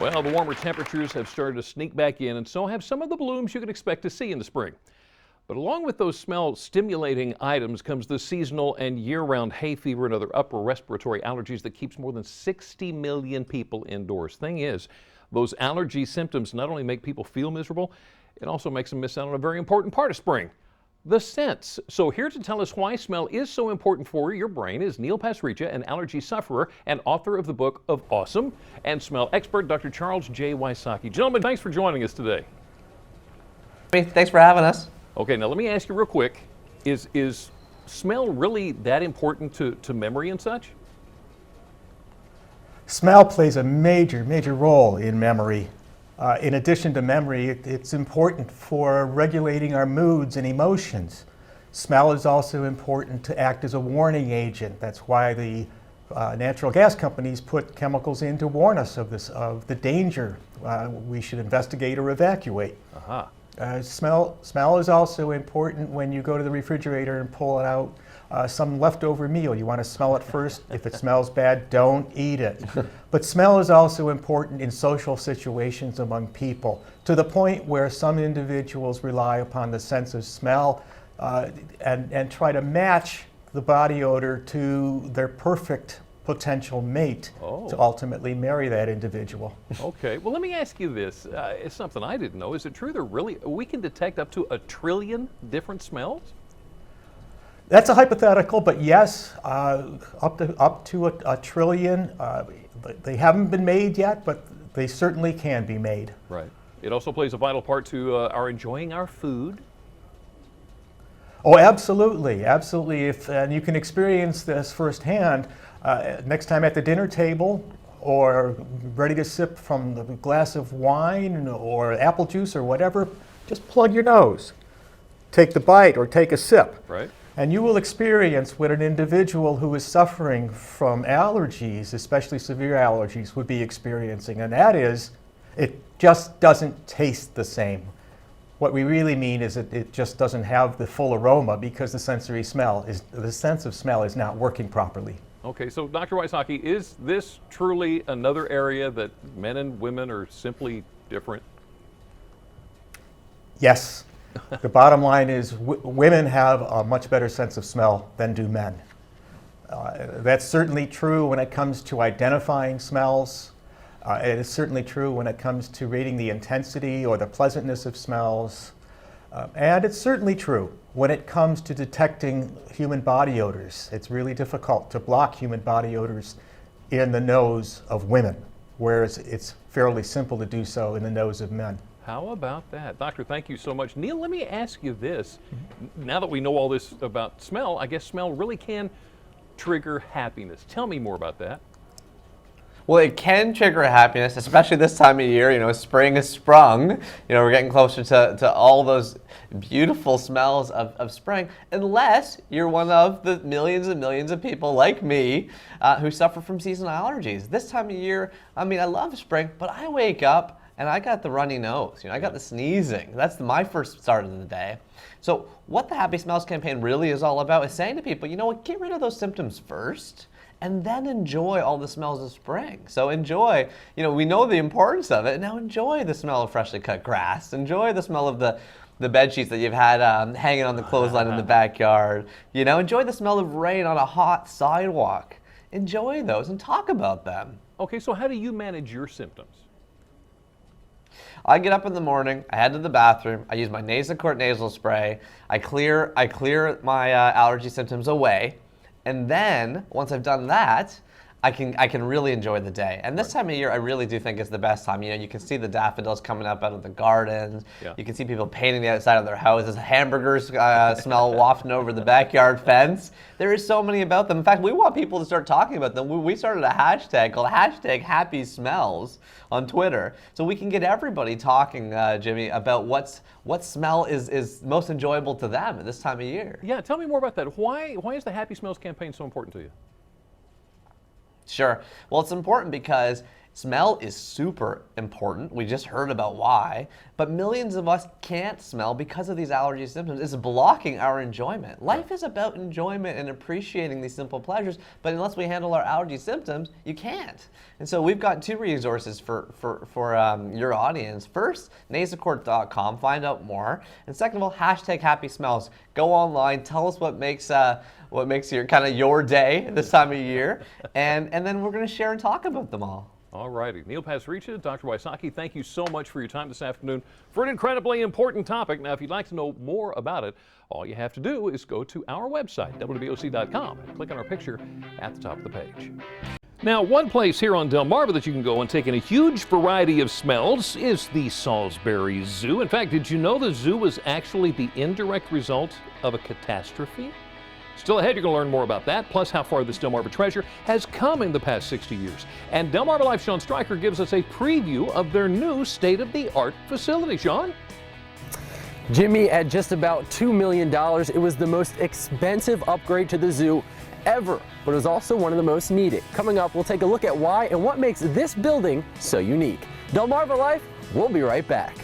Well, the warmer temperatures have started to sneak back in, and so have some of the blooms you can expect to see in the spring. But along with those smell-stimulating items comes the seasonal and year-round hay fever and other upper respiratory allergies that keeps more than 60 million people indoors. Thing is, those allergy symptoms not only make people feel miserable, it also makes them miss out on a very important part of spring, the scents. So here to tell us why smell is so important for your brain is Neil Pasricha, an allergy sufferer and author of the book of Awesome, and smell expert Dr. Charles J. Wysocki. Gentlemen, thanks for joining us today. Thanks for having us. Okay, now let me ask you real quick, is smell really that important to memory and such? Smell plays a major role in memory. In addition to memory, it's important for regulating our moods and emotions. Smell is also important to act as a warning agent. That's why the natural gas companies put chemicals in to warn us of the danger we should investigate or evacuate. Smell is also important when you go to the refrigerator and pull out some leftover meal. You want to smell it first. If it smells bad, don't eat it. But smell is also important in social situations among people, to the point where some individuals rely upon the sense of smell and try to match the body odor to their perfect potential mate to ultimately marry that individual. Okay, well let me ask you this. It's something I didn't know. Is it true we can detect up to 1 trillion different smells? That's a hypothetical, but yes, up to a trillion. They haven't been made yet, but they certainly can be made. Right. It also plays a vital part to our enjoying our food. Oh, absolutely, absolutely. And you can experience this firsthand next time at the dinner table, or ready to sip from the glass of wine or apple juice or whatever. Just plug your nose, take the bite or take a sip. Right. And you will experience what an individual who is suffering from allergies, especially severe allergies, would be experiencing. And that is, it just doesn't taste the same. What we really mean is it just doesn't have the full aroma because the sense of smell is not working properly. Okay, so Dr. Wysocki, is this truly another area that men and women are simply different? Yes. The bottom line is women have a much better sense of smell than do men. That's certainly true when it comes to identifying smells. It is certainly true when it comes to rating the intensity or the pleasantness of smells. And it's certainly true when it comes to detecting human body odors. It's really difficult to block human body odors in the nose of women, whereas it's fairly simple to do so in the nose of men. How about that? Doctor, thank you so much. Neil, let me ask you this. Now that we know all this about smell, I guess smell really can trigger happiness. Tell me more about that. Well, it can trigger happiness, especially this time of year. You know, spring has sprung. You know, we're getting closer to all those beautiful smells of spring, unless you're one of the millions and millions of people like me who suffer from seasonal allergies. This time of year, I mean, I love spring, but I wake up and I got the runny nose. You know, I got the sneezing. That's my first start of the day. So what the Happy Smells campaign really is all about is saying to people, you know what, get rid of those symptoms first, and then enjoy all the smells of spring. So enjoy, you know, we know the importance of it, now enjoy the smell of freshly cut grass, enjoy the smell of the bed sheets that you've had hanging on the clothesline in the backyard, you know, enjoy the smell of rain on a hot sidewalk. Enjoy those and talk about them. Okay, so how do you manage your symptoms? I get up in the morning, I head to the bathroom, I use my Nasacort nasal spray, I clear my allergy symptoms away, and then once I've done that, I can really enjoy the day. And this time of year, I really do think is the best time. You know, you can see the daffodils coming up out of the gardens. Yeah. You can see people painting the outside of their houses. Hamburgers smell wafting over the backyard fence. There is so many about them. In fact, we want people to start talking about them. We started a hashtag called #HappySmells on Twitter, so we can get everybody talking, Jimmy, about what smell is most enjoyable to them at this time of year. Yeah, tell me more about that. Why is the Happy Smells campaign so important to you? Sure. Well, it's important because Smell is super important. We just heard about why, but millions of us can't smell because of these allergy symptoms. It's blocking our enjoyment. Life is about enjoyment and appreciating these simple pleasures, but unless we handle our allergy symptoms, you can't. And so we've got two resources for your audience. First, nasacort.com, find out more. And second of all, #HappySmells. Go online, tell us what makes your kind of your day this time of year, and then we're going to share and talk about them all. All righty. Neil Pasricha, Dr. Wysocki, thank you so much for your time this afternoon for an incredibly important topic. Now, if you'd like to know more about it, all you have to do is go to our website, WBOC.com, and click on our picture at the top of the page. Now, one place here on Delmarva that you can go and take in a huge variety of smells is the Salisbury Zoo. In fact, did you know the zoo was actually the indirect result of a catastrophe? Still ahead, you're going to learn more about that, plus how far this Delmarva treasure has come in the past 60 years. And Delmarva Life's Sean Stryker gives us a preview of their new state-of-the-art facility. Sean? Jimmy, at just about $2 million, it was the most expensive upgrade to the zoo ever, but it was also one of the most needed. Coming up, we'll take a look at why and what makes this building so unique. Delmarva Life, we'll be right back.